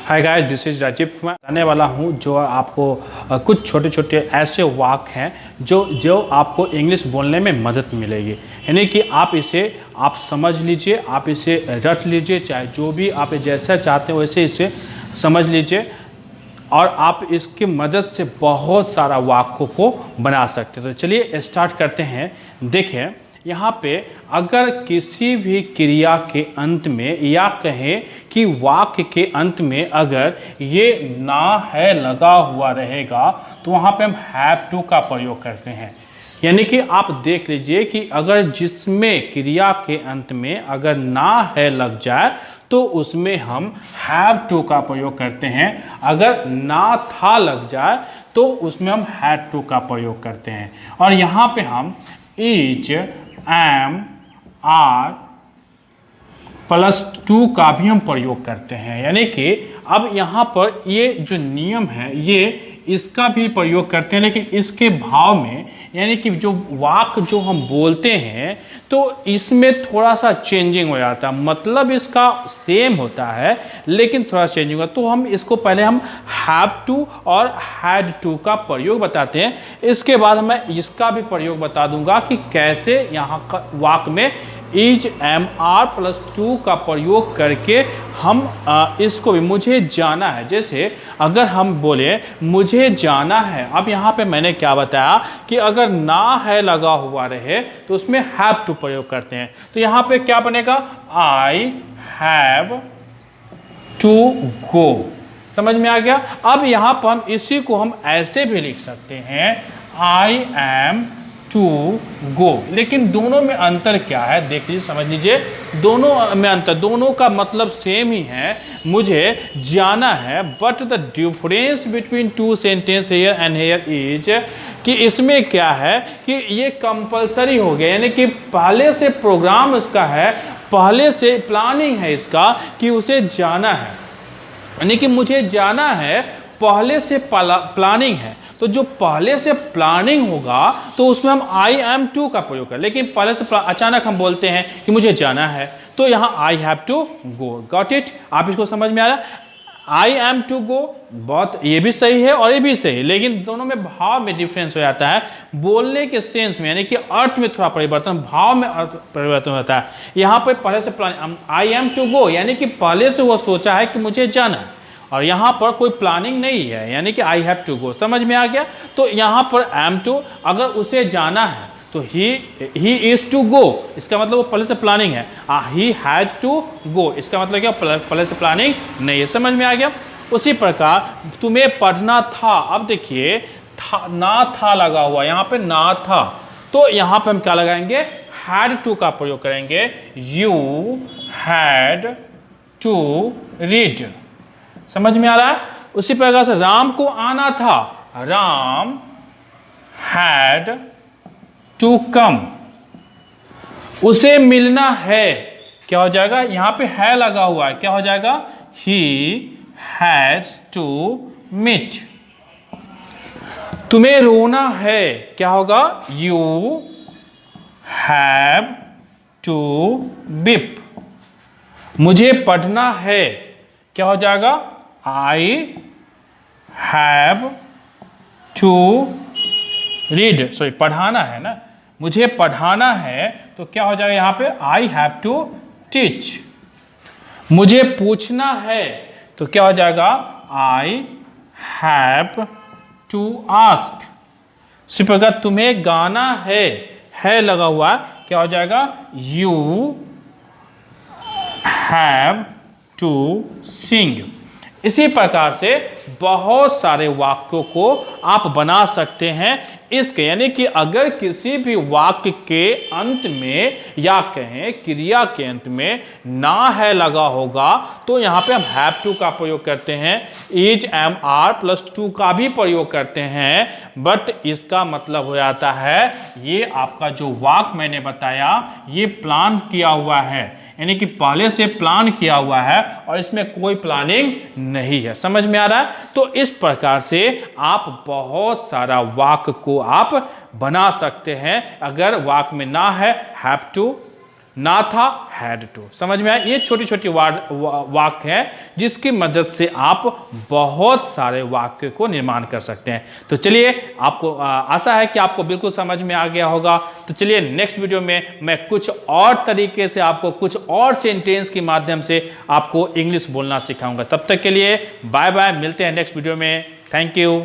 Hi guys, this is Rajeev. मैं बताने वाला हूँ जो आपको कुछ छोटे छोटे ऐसे वाक्य हैं जो आपको इंग्लिश बोलने में मदद मिलेगी। यानी कि आप इसे समझ लीजिए, आप इसे रट लीजिए, चाहे जो भी आप जैसा चाहते हो वैसे इसे समझ लीजिए और आप इसकी मदद से बहुत सारा वाक्यों को बना सकते हैं। तो चलिए स्टार्ट करते हैं। देखें यहाँ पे अगर किसी भी क्रिया के अंत में या कहें कि वाक्य के अंत में अगर ये ना है लगा हुआ रहेगा तो वहाँ पे हम हैव टू का प्रयोग करते हैं। यानी कि आप देख लीजिए कि अगर जिसमें क्रिया के अंत में अगर ना है लग जाए तो उसमें हम हैव टू का प्रयोग करते हैं। अगर ना था लग जाए तो उसमें हम हैड टू का प्रयोग करते हैं। और यहाँ पे हम is am are plus to का भी हम प्रयोग करते हैं। यानी कि अब यहाँ पर ये जो नियम है ये इसका भी प्रयोग करते हैं, लेकिन इसके भाव में यानी कि जो वाक्य जो हम बोलते हैं तो इसमें थोड़ा सा चेंजिंग हो जाता है। मतलब इसका सेम होता है लेकिन थोड़ा चेंजिंग होता है। तो हम इसको पहले हम हैव टू और हैड टू का प्रयोग बताते हैं। इसके बाद मैं इसका भी प्रयोग बता दूंगा कि कैसे यहाँ का वाक्य में is am are plus to का प्रयोग करके हम इसको भी मुझे जाना है। जैसे अगर हम बोले मुझे जाना है, अब यहाँ पे मैंने क्या बताया कि अगर ना है लगा हुआ रहे तो उसमें हैव टू प्रयोग करते हैं। तो यहाँ पे क्या बनेगा, आई हैव टू गो। समझ में आ गया। अब यहाँ पर हम इसी को हम ऐसे भी लिख सकते हैं, आई एम टू गो। लेकिन दोनों में अंतर क्या है देख लीजिए, समझ लीजिए। दोनों में अंतर, दोनों का मतलब सेम ही है, मुझे जाना है। But the difference between two sentence here and here is कि इसमें क्या है कि ये कंपलसरी हो गया। यानी कि पहले से प्रोग्राम इसका है, पहले से प्लानिंग है इसका कि उसे जाना है। यानी कि मुझे जाना है, पहले से प्लानिंग है। तो जो पहले से प्लानिंग होगा तो उसमें हम आई एम टू का प्रयोग करें। लेकिन पहले से अचानक हम बोलते हैं कि मुझे जाना है तो यहाँ I have to go. Got it? आप इसको समझ में आ रहा है? आई एम टू गो बहुत, ये भी सही है और ये भी सही है, लेकिन दोनों में भाव में डिफरेंस हो जाता है। बोलने के सेंस में यानी कि अर्थ में थोड़ा परिवर्तन, भाव में अर्थ परिवर्तन होता है। यहाँ पर पहले से planning I am to go यानी कि पहले से वो सोचा है कि मुझे जाना है, और यहाँ पर कोई प्लानिंग नहीं है यानी कि आई हैव टू गो। समझ में आ गया। तो यहाँ पर एम टू अगर उसे जाना है तो ही इज टू गो, इसका मतलब वो पहले से प्लानिंग है। ही हैज टू गो इसका मतलब क्या, पहले से प्लानिंग नहीं है। समझ में आ गया। उसी प्रकार तुम्हें पढ़ना था, अब देखिए ना था लगा हुआ, यहाँ पे ना था तो यहाँ पे हम क्या लगाएंगे, हैड टू का प्रयोग करेंगे। You had to read. समझ में आ रहा है। उसी प्रकार से राम को आना था, राम हैड टू कम। उसे मिलना है, क्या हो जाएगा, यहां पे है लगा हुआ है, क्या हो जाएगा, ही हैज टू मीट। तुम्हें रोना है, क्या होगा, यू हैव टू बीप। मुझे पढ़ना है, क्या हो जाएगा, I have to read. Sorry, पढ़ाना है ना, मुझे पढ़ाना है तो क्या हो जाएगा यहाँ पे, आई हैव टू टीच। मुझे पूछना है तो क्या हो जाएगा, आई हैव टू आस्क। इसी प्रकार तुम्हें गाना है लगा हुआ, क्या हो जाएगा, यू हैव टू सिंग। इसी प्रकार से बहुत सारे वाक्यों को आप बना सकते हैं इसके। यानी कि अगर किसी भी वाक्य के अंत में या कहें क्रिया के अंत में ना है लगा होगा तो यहाँ पे हम हैव टू का प्रयोग करते हैं, is am are plus to का भी प्रयोग करते हैं। बट इसका मतलब हो जाता है ये आपका जो वाक्य मैंने बताया ये प्लान किया हुआ है, यानी कि पहले से प्लान किया हुआ है और इसमें कोई प्लानिंग नहीं है। समझ में आ रहा है। तो इस प्रकार से आप बहुत सारा वाक्य को आप बना सकते हैं। अगर वाक्य में ना है हैव टू, ना था, हैड टू। समझ में आया? ये छोटी छोटी वाक्य है जिसकी मदद से आप बहुत सारे वाक्य को निर्माण कर सकते हैं। तो चलिए, आपको आशा है कि आपको बिल्कुल समझ में आ गया होगा। तो चलिए, नेक्स्ट वीडियो में मैं कुछ और तरीके से आपको कुछ और सेंटेंस के माध्यम से आपको इंग्लिश बोलना सिखाऊंगा। तब तक के लिए बाय बाय, मिलते हैं नेक्स्ट वीडियो में। Thank you.